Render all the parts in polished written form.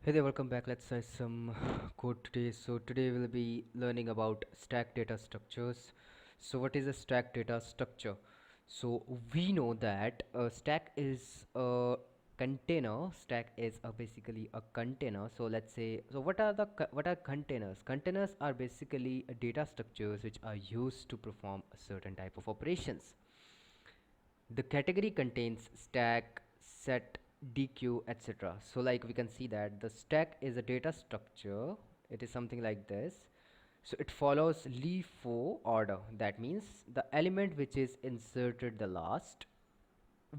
Hey there, welcome back. Let's try some code today. So today we'll be learning about stack data structures. So what is a stack data structure? So we know that a stack is a container. Stack is basically a container. So let's say, so what are containers? Containers are basically data structures which are used to perform a certain type of operations. The category contains stack, set, dequeue, etc. So like we can see that the stack is a data structure. It is something like this. So it follows LIFO order. That means the element which is inserted the last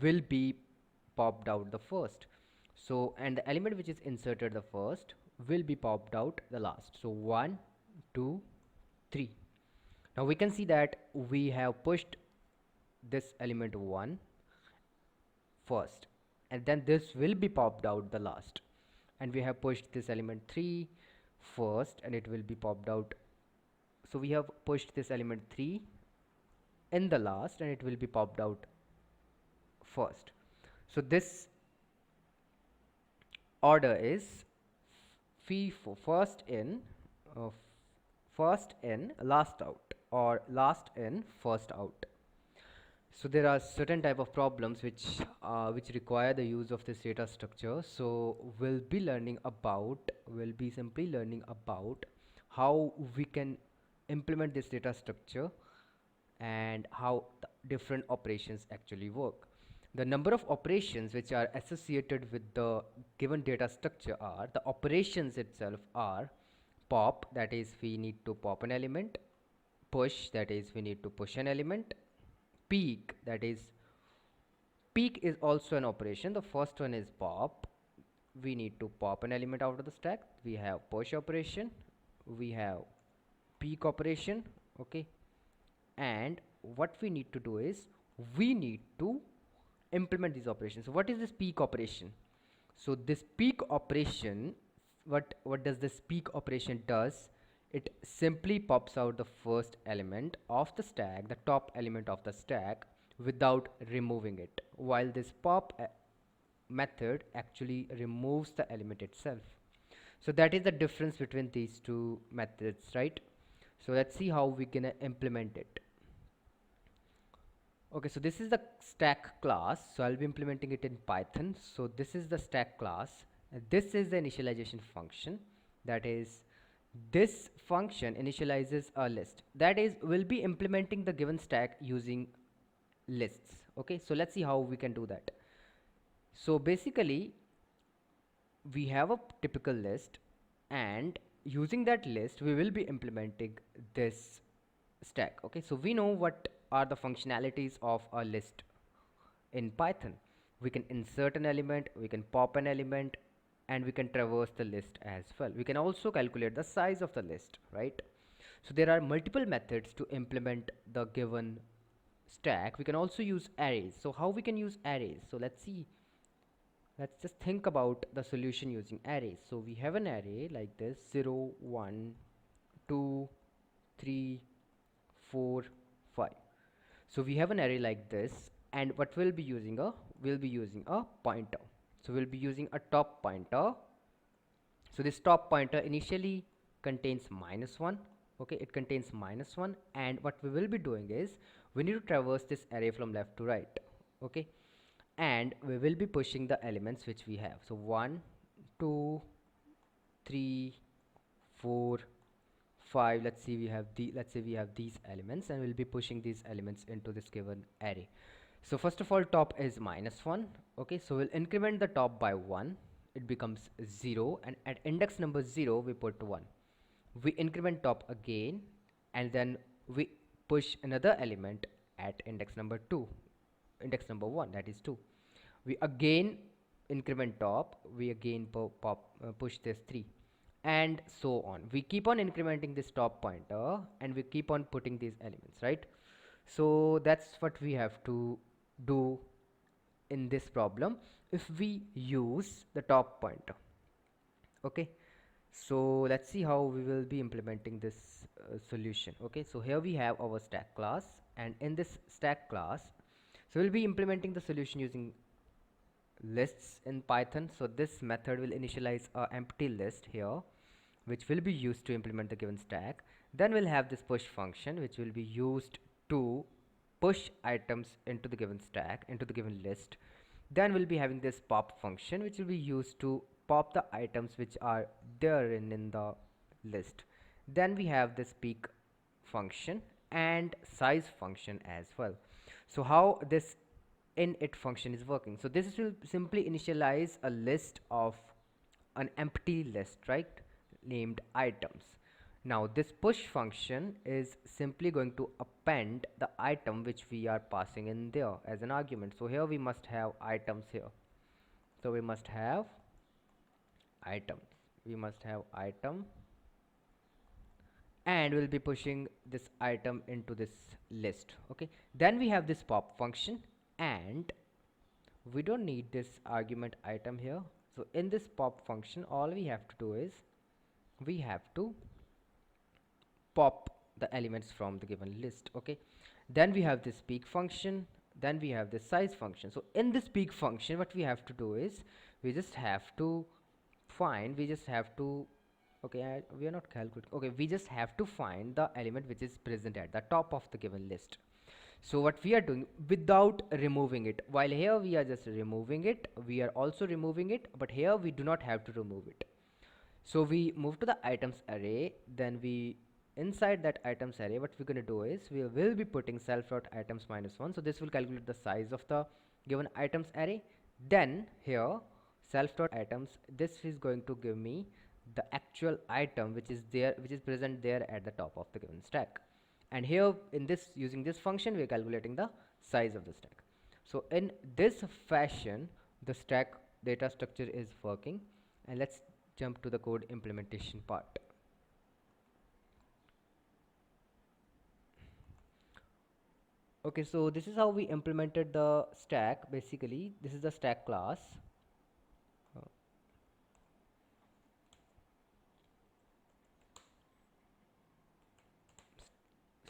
will be popped out the first. So and the element which is inserted the first will be popped out the last. So 1, 2, 3. Now we can see that we have pushed this element 1 first, and then this will be popped out the last, and we have pushed this element 3 first and it will be popped out. So we have pushed this element 3 in the last and it will be popped out first. So this order is FIFO, uh, first in last out, or last in first out. So there are certain type of problems which require the use of this data structure. So we'll be simply learning about how we can implement this data structure and how the different operations actually work. The number of operations which are associated with the given data structure are, the operations itself are pop, that is we need to pop an element; push, that is we need to push an element; peek, that is peek is also an operation. The first one is pop, we need to pop an element out of the stack. We have push operation, we have peek operation. Okay, and what we need to do is we need to implement these operations. So what is this peek operation? So this peek operation, what does this peek operation does? It simply pops out the first element of the stack, the top element of the stack, without removing it, while this pop method actually removes the element itself. So that is the difference between these two methods, right? So let's see how we can implement it. Okay, so this is the stack class. So I'll be implementing it in Python. So this is the stack class. This is the initialization function. That is, this function initializes a list. That is, we'll be implementing the given stack using lists. Okay, so let's see how we can do that. So basically, we have a typical list, and using that list we will be implementing this stack. Okay, so we know what are the functionalities of a list in Python. We can insert an element, we can pop an element, and we can traverse the list as well. We can also calculate the size of the list, right? So there are multiple methods to implement the given stack. We can also use arrays. So how we can use arrays? So let's just think about the solution using arrays. So we have an array like this: 0, 1, 2, 3, 4, 5. So we have an array like this, and what we'll be using a pointer. So we'll be using a top pointer. So this top pointer initially contains -1. Okay, it contains -1, and what we will be doing is we need to traverse this array from left to right. Okay, and we will be pushing the elements which we have. So 1, 2, 3, 4, 5. Let's say we have these elements, and we'll be pushing these elements into this given array. So first of all, top is -1. Okay, so we'll increment the top by 1, it becomes 0, and at index number 0 we put 1. We increment top again, and then we push another element at index number 2, index number 1, that is 2. We again increment top, we again push this 3, and so on. We keep on incrementing this top pointer, and we keep on putting these elements, right? So that's what we have to do in this problem if we use the top pointer. Okay, so let's see how we will be implementing this solution. Okay, so here we have our stack class, and in this stack class, so we'll be implementing the solution using lists in Python. So this method will initialize a empty list here, which will be used to implement the given stack. Then we'll have this push function, which will be used to push items into the given stack, into the given list. Then we'll be having this pop function, which will be used to pop the items which are there in the list. Then we have this peek function and size function as well. So how this init function is working? So this will simply initialize a list of an empty list, right, named items. Now this push function is simply going to append the item which we are passing in there as an argument. So here we must have items here. So we must have items. We must have item, and we'll be pushing this item into this list. Okay. Then we have this pop function, and we don't need this argument item here. So in this pop function, all we have to do is we have to pop the elements from the given list. Okay. Then we have this peek function, then we have this size function. So in this peek function, what we have to do is we just have to find, we just have to, okay, we are not calculating, okay, we just have to find the element which is present at the top of the given list. So what we are doing without removing it, while here we are just removing it, we are also removing it, but here we do not have to remove it. So we move to the items array, then we inside that items array, what we're going to do is we will be putting self.items -1. So this will calculate the size of the given items array. Then here self.items, this is going to give me the actual item which is there, which is present there at the top of the given stack. And here in this, using this function, we are calculating the size of the stack. So in this fashion the stack data structure is working. And let's jump to the code implementation part. Okay, so this is how we implemented the stack. Basically this is the stack class.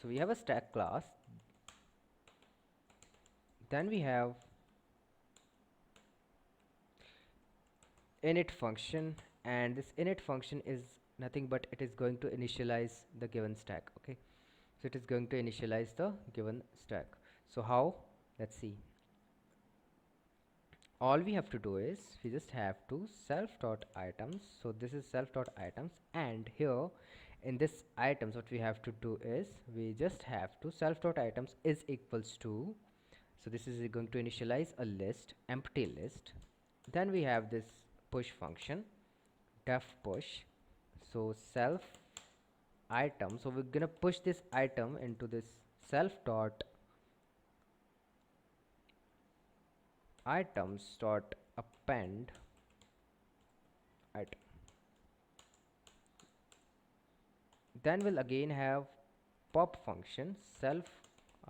So we have a stack class, then we have init function, and this init function is nothing but it is going to initialize the given stack. Okay, so it is going to initialize the given stack. So how? Let's see. All we have to do is we just have to self.items. So this is self.items, and here in this items what we have to do is we just have to self.items is equals to, so this is going to initialize a list, empty list. Then we have this push function, def push. So self item, so we're gonna push this item into this self dot items dot append item. Then we'll again have pop function, self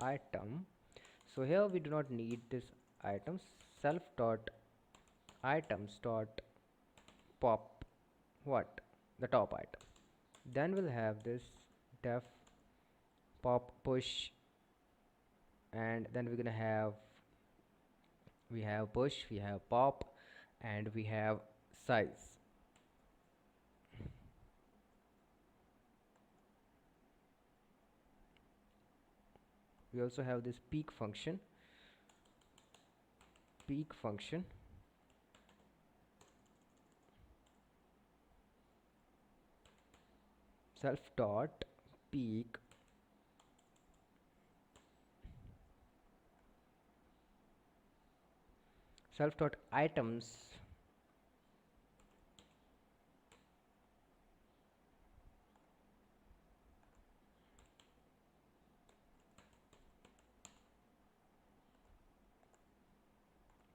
item. So here we do not need this items, self dot items dot pop what, the top item. Then we'll have this def pop push, and then we're gonna have, we have push, we have pop, and we have size. We also have this peek function, self dot peek self dot items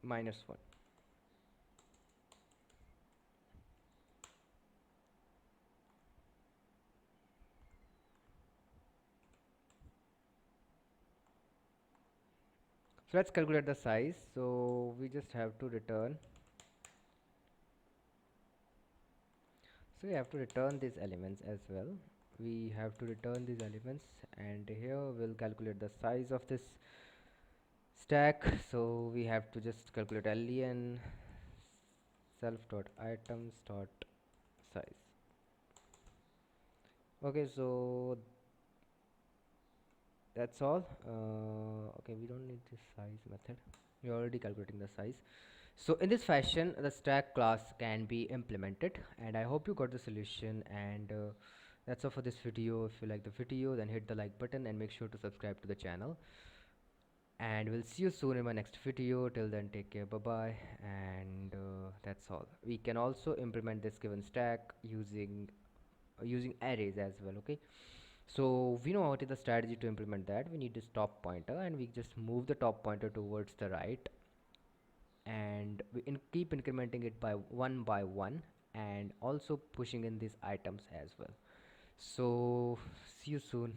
-1. So let's calculate the size. So we just have to return, so we have to return these elements as well. We have to return these elements, and here we'll calculate the size of this stack. So we have to just calculate len self dot items dot size. Okay, so that's all. Okay, we don't need this size method, we're already calculating the size. So in this fashion the stack class can be implemented, and I hope you got the solution. And that's all for this video. If you like the video, then hit the like button and make sure to subscribe to the channel, and we'll see you soon in my next video. Till then, take care, bye bye. And that's all. We can also implement this given stack using arrays as well. Okay, so we know what is the strategy to implement that. We need this top pointer, and we just move the top pointer towards the right, and we keep incrementing it by one, and also pushing in these items as well. So see you soon.